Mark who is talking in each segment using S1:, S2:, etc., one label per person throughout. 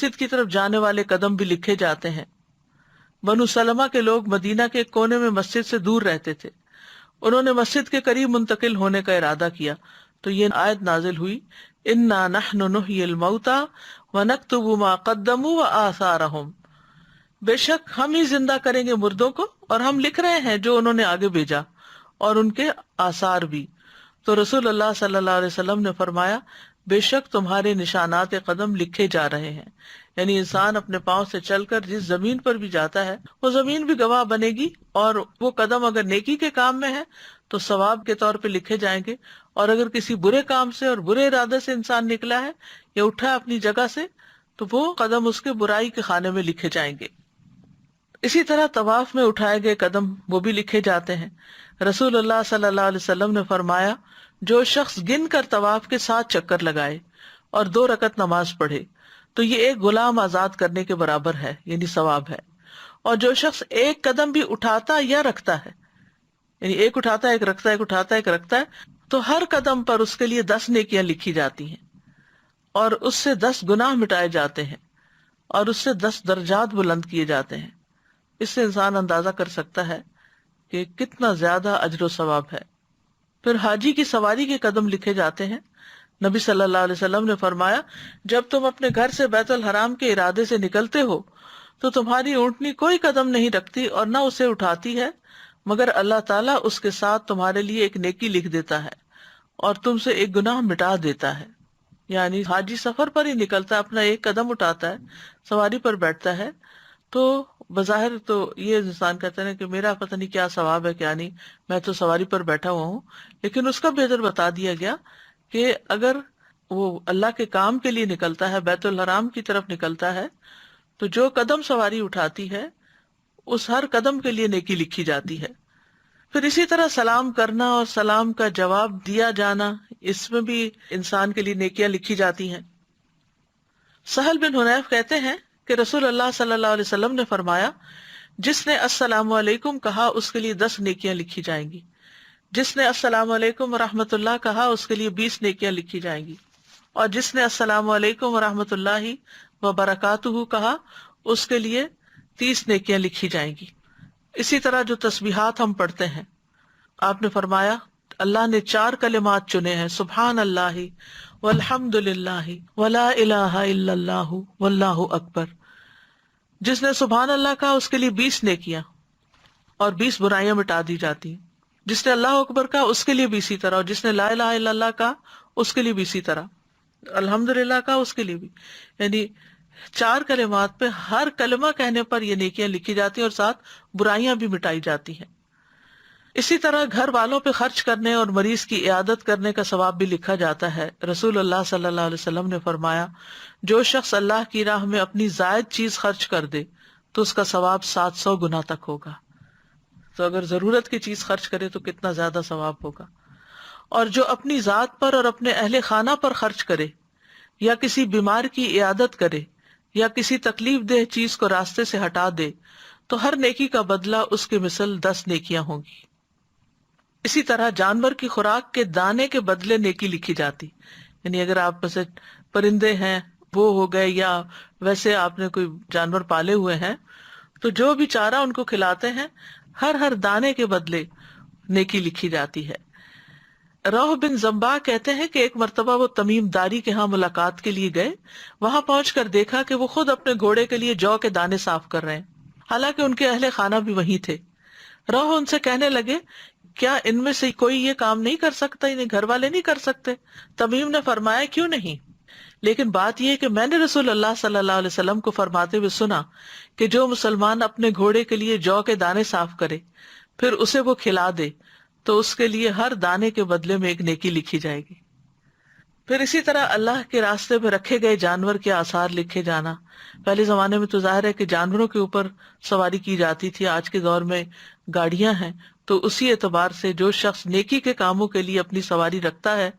S1: مسجد کی طرف جانے والے قدم بھی لکھے جاتے ہیں۔ بنو سلمہ کے لوگ مدینہ کے ایک کونے میں مسجد سے دور رہتے تھے، انہوں نے مسجد کے قریب منتقل ہونے کا ارادہ کیا تو یہ آیت نازل ہوئی، انا نحن نحیی الموتى ونکتب ما قدموا وآثارهم، بے شک ہم ہی زندہ کریں گے مردوں کو اور ہم لکھ رہے ہیں جو انہوں نے آگے بھیجا اور ان کے آثار بھی۔ تو رسول اللہ صلی اللہ علیہ وسلم نے فرمایا، بے شک تمہارے نشانات قدم لکھے جا رہے ہیں، یعنی انسان اپنے پاؤں سے چل کر جس زمین پر بھی جاتا ہے وہ زمین بھی گواہ بنے گی، اور وہ قدم اگر نیکی کے کام میں ہے تو ثواب کے طور پہ لکھے جائیں گے، اور اگر کسی برے کام سے اور برے ارادے سے انسان نکلا ہے یا اٹھا ہے اپنی جگہ سے تو وہ قدم اس کے برائی کے خانے میں لکھے جائیں گے۔ اسی طرح طواف میں اٹھائے گئے قدم وہ بھی لکھے جاتے ہیں۔ رسول اللہ صلی اللہ علیہ وسلم نے فرمایا، جو شخص گن کر طواف کے 7 چکر لگائے اور 2 رکعت نماز پڑھے تو یہ ایک غلام آزاد کرنے کے برابر ہے، یعنی ثواب ہے۔ اور جو شخص ایک قدم بھی اٹھاتا یا رکھتا ہے، یعنی ایک اٹھاتا ہے ایک رکھتا ہے ایک اٹھاتا ہے ایک رکھتا ہے، تو ہر قدم پر اس کے لیے 10 نیکیاں لکھی جاتی ہیں اور اس سے 10 گناہ مٹائے جاتے ہیں اور اس سے 10 درجات بلند کیے جاتے ہیں۔ اس سے انسان اندازہ کر سکتا ہے کہ کتنا زیادہ اجر و ثواب ہے۔ پھر حاجی کی سواری کے قدم لکھے جاتے ہیں۔ نبی صلی اللہ علیہ وسلم نے فرمایا، جب تم اپنے گھر سے بیت الحرام کے ارادے سے نکلتے ہو تو تمہاری اونٹنی کوئی قدم نہیں رکھتی اور نہ اسے اٹھاتی ہے، مگر اللہ تعالیٰ اس کے ساتھ تمہارے لیے ایک نیکی لکھ دیتا ہے اور تم سے ایک گناہ مٹا دیتا ہے۔ یعنی حاجی سفر پر ہی نکلتا ہے، اپنا ایک قدم اٹھاتا ہے، سواری پر بیٹھتا ہے، تو بظاہر تو یہ انسان کہتا ہے کہ میرا پتہ نہیں کیا ثواب ہے کیا نہیں، میں تو سواری پر بیٹھا ہوا ہوں، لیکن اس کا بھی اجر بتا دیا گیا کہ اگر وہ اللہ کے کام کے لیے نکلتا ہے، بیت الحرام کی طرف نکلتا ہے، تو جو قدم سواری اٹھاتی ہے اس ہر قدم کے لیے نیکی لکھی جاتی ہے۔ پھر اسی طرح سلام کرنا اور سلام کا جواب دیا جانا، اس میں بھی انسان کے لیے نیکیاں لکھی جاتی ہیں۔ سہل بن حنیف کہتے ہیں کہ رسول اللہ صلی اللہ علیہ وسلم نے فرمایا، جس نے السلام علیکم کہا اس کے لیے 10 نیکیاں لکھی جائیں گی، جس نے السلام علیکم ورحمۃ اللہ کہا اس کے لیے 20 نیکیاں لکھی جائیں گی، اور جس نے السلام علیکم ورحمۃ اللہ وبرکاتہ کہا اس کے لیے 30 نیکیاں لکھی جائیں گی۔ اسی طرح جو تسبیحات ہم پڑھتے ہیں، آپ نے فرمایا اللہ نے 4 کلمات چنے ہیں، سبحان اللہ والحمد للہ ولا الہ الا اللہ واللہ اکبر۔ جس نے سبحان اللہ کہا اس کے لیے 20 نیکیاں اور 20 برائیاں مٹا دی جاتی ہیں، جس نے اللہ اکبر کہا اس کے لیے بھی اسی طرح، اور جس نے لا الہ الا اللہ کہا اس کے لیے بھی اسی طرح، الحمدللہ کہا اس کے لیے بھی، یعنی 4 کلمات پہ ہر کلمہ کہنے پر یہ نیکیاں لکھی جاتی ہیں اور ساتھ برائیاں بھی مٹائی جاتی ہیں۔ اسی طرح گھر والوں پہ خرچ کرنے اور مریض کی عیادت کرنے کا ثواب بھی لکھا جاتا ہے۔ رسول اللہ صلی اللہ علیہ وسلم نے فرمایا، جو شخص اللہ کی راہ میں اپنی زائد چیز خرچ کر دے تو اس کا ثواب 700 گنا تک ہوگا۔ تو اگر ضرورت کی چیز خرچ کرے تو کتنا زیادہ ثواب ہوگا۔ اور جو اپنی ذات پر اور اپنے اہل خانہ پر خرچ کرے یا کسی بیمار کی عیادت کرے یا کسی تکلیف دہ چیز کو راستے سے ہٹا دے تو ہر نیکی کا بدلہ اس کے مثل 10 نیکیاں ہوں گی۔ اسی طرح جانور کی خوراک کے دانے کے بدلے نیکی لکھی جاتی، یعنی اگر آپ میں سے پرندے ہیں وہ ہو گئے یا ویسے آپ نے کوئی جانور پالے ہوئے ہیں تو جو بھی چارہ ان کو کھلاتے ہیں ہر دانے کے بدلے نیکی لکھی جاتی ہے۔ روح بن زمبا کہتے ہیں کہ ایک مرتبہ وہ تمیم داری کے ہاں ملاقات کے لیے گئے، وہاں پہنچ کر دیکھا کہ وہ خود اپنے گھوڑے کے لیے جو کے دانے صاف کر رہے ہیں، حالانکہ ان کے اہل خانہ بھی وہیں تھے۔ روح ان سے کہنے لگے، کیا ان میں سے کوئی یہ کام نہیں کر سکتا، انہیں گھر والے نہیں کر سکتے؟ تمیم نے فرمایا، کیوں نہیں، لیکن بات یہ ہے کہ میں نے رسول اللہ صلی اللہ علیہ وسلم کو فرماتے ہوئے سنا کہ جو مسلمان اپنے گھوڑے کے لیے جو کے دانے صاف کرے پھر اسے وہ کھلا دے تو اس کے لیے ہر دانے کے بدلے میں ایک نیکی لکھی جائے گی۔ پھر اسی طرح اللہ کے راستے میں رکھے گئے جانور کے آثار لکھے جانا۔ پہلے زمانے میں تو ظاہر ہے کہ جانوروں کے اوپر سواری کی جاتی تھی، آج کے دور میں گاڑیاں ہیں، تو اسی اعتبار سے جو شخص نیکی کے کاموں کے لیے اپنی سواری رکھتا ہے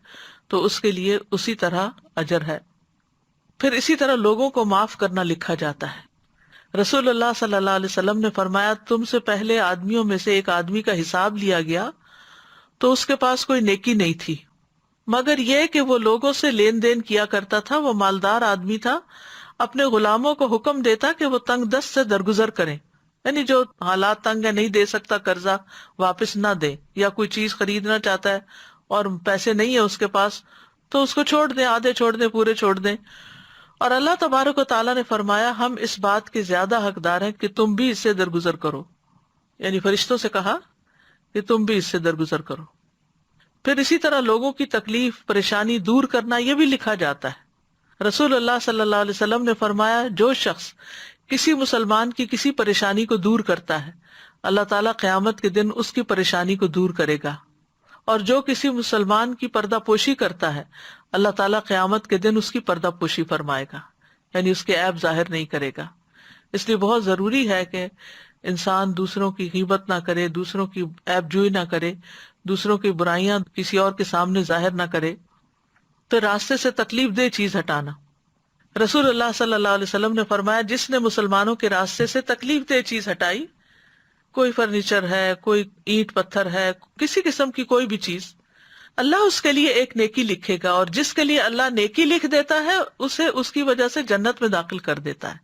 S1: تو اس کے لیے اسی طرح اجر ہے۔ پھر اسی طرح لوگوں کو معاف کرنا لکھا جاتا ہے۔ رسول اللہ صلی اللہ علیہ وسلم نے فرمایا، تم سے پہلے آدمیوں میں سے ایک آدمی کا حساب لیا گیا تو اس کے پاس کوئی نیکی نہیں تھی مگر یہ کہ وہ لوگوں سے لین دین کیا کرتا تھا، وہ مالدار آدمی تھا، اپنے غلاموں کو حکم دیتا کہ وہ تنگ دست سے درگزر کریں، یعنی جو حالات تنگ ہے، نہیں دے سکتا قرضہ، واپس نہ دے، یا کوئی چیز خریدنا چاہتا ہے اور پیسے نہیں ہے اس کے پاس، تو اس کو چھوڑ دیں، آدھے چھوڑ دیں، پورے چھوڑ دیں۔ اور اللہ تبارک و تعالیٰ نے فرمایا ہم اس بات کے زیادہ حقدار ہیں کہ تم بھی اس سے درگزر کرو، یعنی فرشتوں سے کہا کہ تم بھی اس سے درگزر کرو۔ پھر اسی طرح لوگوں کی تکلیف پریشانی دور کرنا یہ بھی لکھا جاتا ہے۔ رسول اللہ صلی اللہ علیہ وسلم نے فرمایا جو شخص کسی مسلمان کی کسی پریشانی کو دور کرتا ہے اللہ تعالیٰ قیامت کے دن اس کی پریشانی کو دور کرے گا، اور جو کسی مسلمان کی پردہ پوشی کرتا ہے اللہ تعالیٰ قیامت کے دن اس کی پردہ پوشی فرمائے گا، یعنی اس کے عیب ظاہر نہیں کرے گا۔ اس لیے بہت ضروری ہے کہ انسان دوسروں کی غیبت نہ کرے، دوسروں کی عیب جوئی نہ کرے، دوسروں کی برائیاں کسی اور کے سامنے ظاہر نہ کرے۔ تو راستے سے تکلیف دہ چیز ہٹانا، رسول اللہ صلی اللہ علیہ وسلم نے فرمایا جس نے مسلمانوں کے راستے سے تکلیف دہ چیز ہٹائی، کوئی فرنیچر ہے، کوئی اینٹ پتھر ہے، کسی قسم کی کوئی بھی چیز، اللہ اس کے لیے ایک نیکی لکھے گا، اور جس کے لیے اللہ نیکی لکھ دیتا ہے اسے اس کی وجہ سے جنت میں داخل کر دیتا ہے۔